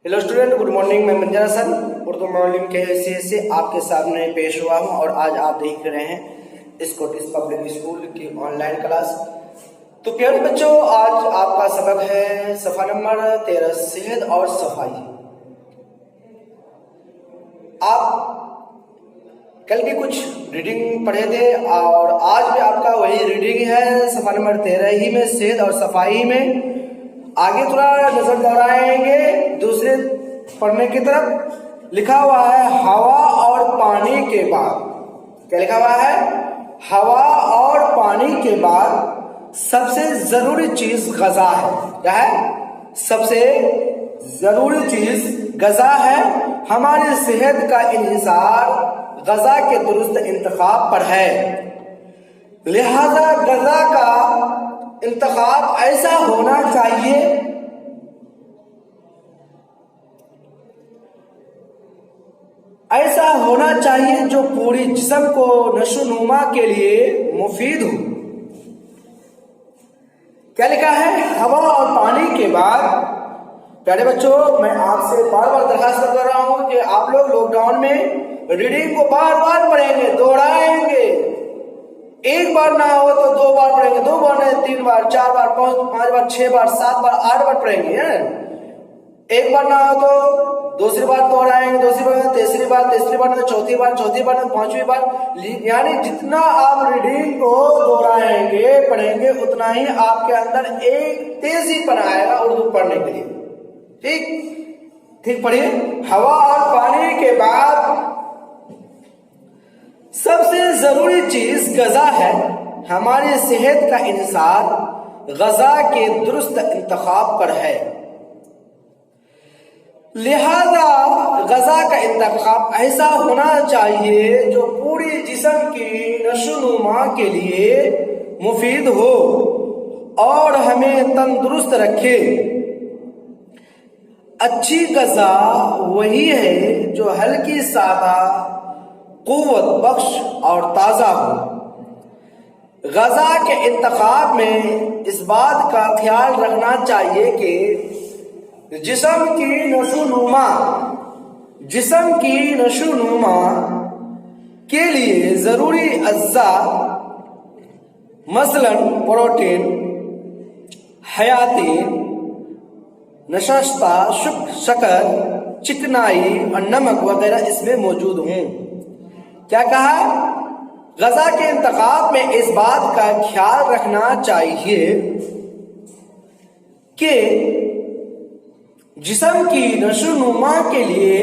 Hello student, good morning. मैं मंजर Hasan Urdu morning के हैसियत से आपके सामने पेश हुआ हूं और आज आप देख रहे हैं स्कॉटिश पब्लिक स्कूल की ऑनलाइन क्लास। तो प्यारे बच्चों, आज आपका सबक है सफा नंबर 13, सेहत और सफाई। आप कल भी कुछ रीडिंग पढ़े थे और आज भी आपका वही रीडिंग है सफा नंबर 13 ही में, सेहत और सफाई में। आगे थोड़ा नजर दौड़ाएंगे दूसरे पढ़ने की तरफ। लिखा हुआ है हवा और पानी के बाद। क्या लिखा हुआ है? हवा और पानी के बाद सबसे जरूरी चीज ग़िज़ा है। क्या है? सबसे जरूरी चीज ग़िज़ा है। हमारी सेहत का इन्हिसार ग़िज़ा के दुरुस्त इंतखाब पर है। लिहाजा ग़िज़ा का इंतखाब ऐसा होना चाहिए जो पूरी जिस्म को नशोनुमा के लिए मुफीद हो। क्या लिखा है? हवा और पानी के बाद। प्यारे बच्चों, मैं आपसे बार बार दरखास्त कर रहा हूं कि आप लोग लॉकडाउन में रीडिंग को बार बार पढ़ेंगे, दोहराएंगे। एक बार ना हो तो 2 बार पढ़ेंगे, 2 बार नहीं 3 बार, 4 बार, 5 बार, 6 बार, 7 बार, 8 बार पढ़ेंगे। एक बार ना हो तो दूसरी बार दोहराएंगे, दूसरी बार, तीसरी बार नहीं, चौथी बार नहीं, 5वीं बार। यानी जितना आप रीडिंग को दोहराएंगे, पढ़ेंगे, उतना ही आपके अंदर एक तेजीपन आएगा उर्दू पढ़ने के लिए। ठीक पढ़िए। हवा और पानी के बाद सबसे जरूरी चीज ग़िज़ा है। हमारी सेहत का इन्हिसार ग़िज़ा के दुरुस्त इंतखाब पर है। लिहाजा ग़िज़ा का इंतखाब ऐसा होना चाहिए जो पूरी जिस्म की नशोनुमा के लिए मुफीद हो और हमें तंदुरुस्त रखे। अच्छी ग़िज़ा वही है जो हल्की, सादा, क़ुव्वत बख्श और ताज़ा हो। ग़िज़ा के इंतखाब में इस बात का ख्याल रखना चाहिए कि जिस्म की नशोनुमा के लिए ज़रूरी अज्जा मसलन प्रोटीन, हयाती, नशास्ता, शक्कर, चिकनाई और नमक वगैरह इसमें मौजूद हों। क्या कहा? ग़िज़ा के इंतखाब में इस बात का ख्याल रखना चाहिए कि जिस्म की नशोनुमा के लिए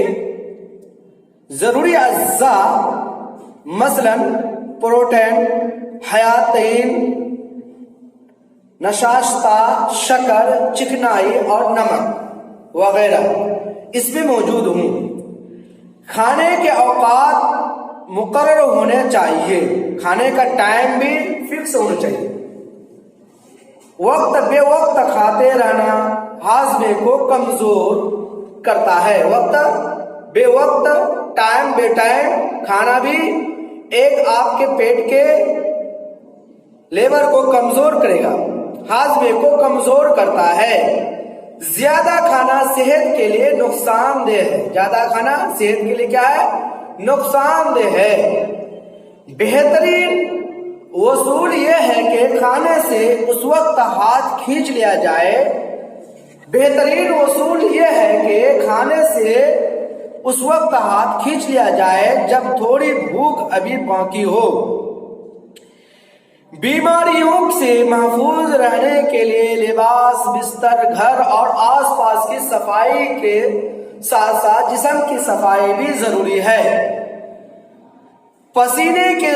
जरूरी अज्जा मसलन प्रोटीन, हयातीन, नशास्ता, शक्कर, चिकनाई और नमक वगैरह इसमें मौजूद हों। खाने के औकात मुकर्रर होने चाहिए। खाने का टाइम भी फिक्स होना चाहिए। वक्त बे वक्त खाते रहना हाजमे को कमजोर करता है। वक्त बे वक्त, टाइम बे टाइम खाना भी एक आपके पेट के लेवर को कमजोर करेगा, हाजमे को कमजोर करता है। ज्यादा खाना सेहत के लिए नुकसानदेह है। ज्यादा खाना सेहत के लिए क्या है? नुकसानदेह है। बेहतरीन उसूल यह है कि खाने से उस वक्त हाथ खींच लिया जाए। बेहतरीन उसूल यह है कि खाने से उस वक्त हाथ खींच लिया जाए जब थोड़ी भूख अभी बाकी हो। बीमारियों से महफूज रहने के लिए लिबास, बिस्तर, घर और आसपास की सफाई के साथ साथ जिस्म की सफाई भी जरूरी है। पसीने के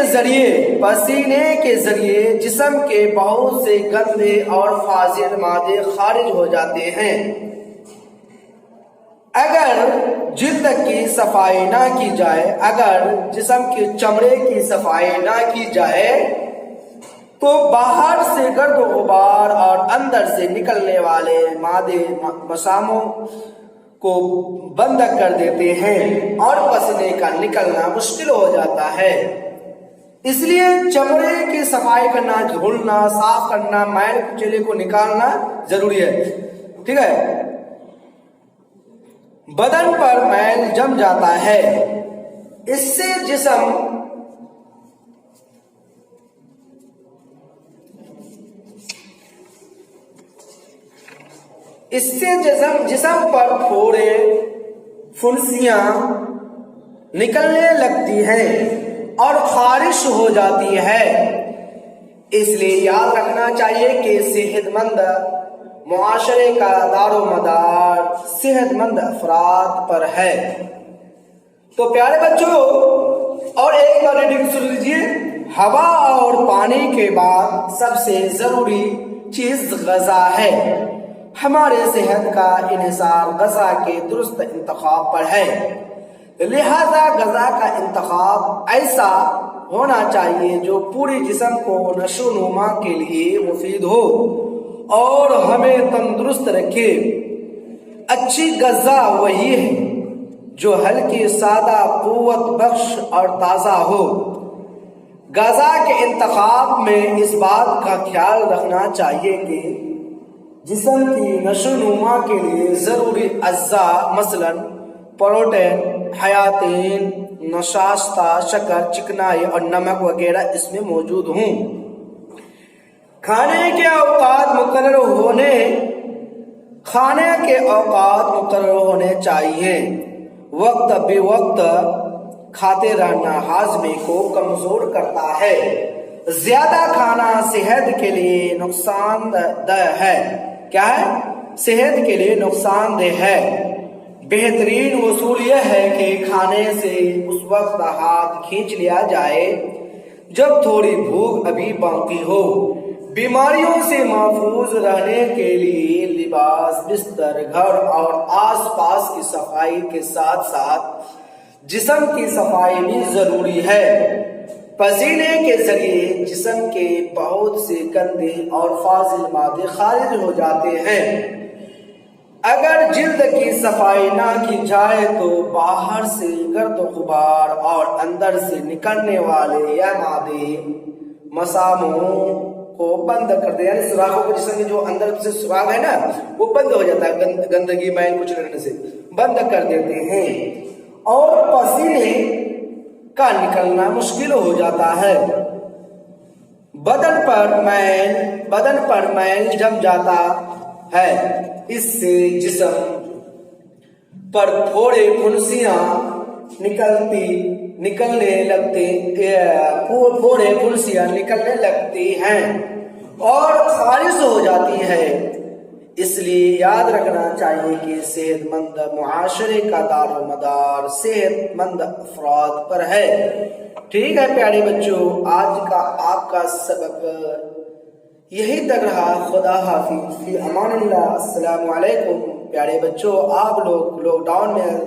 जरिए जिस्म के बहुत से गंदे और फाजिल मादे खारिज हो जाते हैं। अगर जिल्द की सफाई ना की जाए, अगर जिस्म के चमड़े की सफाई ना की जाए तो बाहर से गर्द गुबार और अंदर से निकलने वाले मादे मसामों को बंद कर देते हैं और पसीने का निकलना मुश्किल हो जाता है। इसलिए चमड़े की सफाई करना, धुलना, साफ करना, मैल कुचैले को निकालना जरूरी है। ठीक है। بدن پر میل جم جاتا ہے، اس سے جسم پر پھوڑے پھنسیاں نکلنے لگتی ہیں اور خارش ہو جاتی ہے۔ اس لیے یاد رکھنا چاہیے کہ صحت مند معاشرے کا دار و مدار صحت مند افراد پر ہے۔ تو پیارے بچوں، اور ایک بار ریڈنگ سن لیجیے۔ ہوا اور پانی کے بعد سب سے ضروری چیز غذا ہے۔ ہمارے صحت کا انحصار غذا کے درست انتخاب پر ہے، لہذا غذا کا انتخاب ایسا ہونا چاہیے جو پورے جسم کو نشو و نما کے لیے مفید ہو اور ہمیں تندرست رکھے۔ اچھی غذا وہی ہے جو ہلکی، سادہ، قوت بخش اور تازہ ہو۔ غذا کے انتخاب میں اس بات کا خیال رکھنا چاہیے کہ جسم کی نشو و نما کے لیے ضروری اجزاء مثلا پروٹین، حیاتین، نشاستہ، شکر، چکنائی اور نمک وغیرہ اس میں موجود ہوں۔ کھانے کے اوقات مقرر ہونے چاہیے۔ وقت بے وقت کھاتے رہنا ہاضمے کو کمزور کرتا ہے۔ زیادہ کھانا صحت کے لیے نقصان دہ ہے۔ کیا ہے؟ صحت کے لیے نقصان دہ ہے۔ بہترین اصول یہ ہے کہ کھانے سے اس وقت ہاتھ کھینچ لیا جائے جب تھوڑی بھوک ابھی باقی ہو۔ بیماریوں سے محفوظ رہنے کے لیے لباس، بستر، گھر اور آس پاس کی صفائی کے ساتھ ساتھ جسم کی صفائی بھی ضروری ہے۔ پسینے کے ذریعے جسم کے بہت سے گندے اور فاضل مادے خارج ہو جاتے ہیں۔ اگر جلد کی صفائی نہ کی جائے تو باہر سے گرد و غبار اور اندر سے نکلنے والے یہ مادے مساموں کو بند کر دے، یعنی سوراخوں کو، جسم میں جو اندر سے سوراخ ہے نا وہ بند ہو جاتا ہے، گندگی میل کچھ رہنے سے بند کر دیتے ہیں اور پسینے کا نکلنا مشکل ہو جاتا ہے۔ بدن پر میل جم جاتا ہے، اس سے جسم پر پھوڑے پھنسیاں نکلنے لگتی ہیں اور خارش ہو جاتی ہے۔ اس لیے یاد رکھنا چاہیے کہ صحت مند معاشرے کا دار و مدار صحت مند افراد پر ہے۔ ٹھیک ہے پیارے بچوں، آج کا آپ کا سبق یہی تک رہا۔ خدا حافظ، فی امان اللہ، السلام علیکم۔ پیارے بچوں، آپ لوگ لاک ڈاؤن میں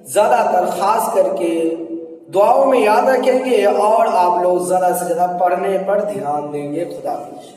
زیادہ تر خاص کر کے دعاؤں میں یاد رکھیں گے اور آپ لوگ زیادہ سے زیادہ پڑھنے پر دھیان دیں گے۔ خدا حافظ۔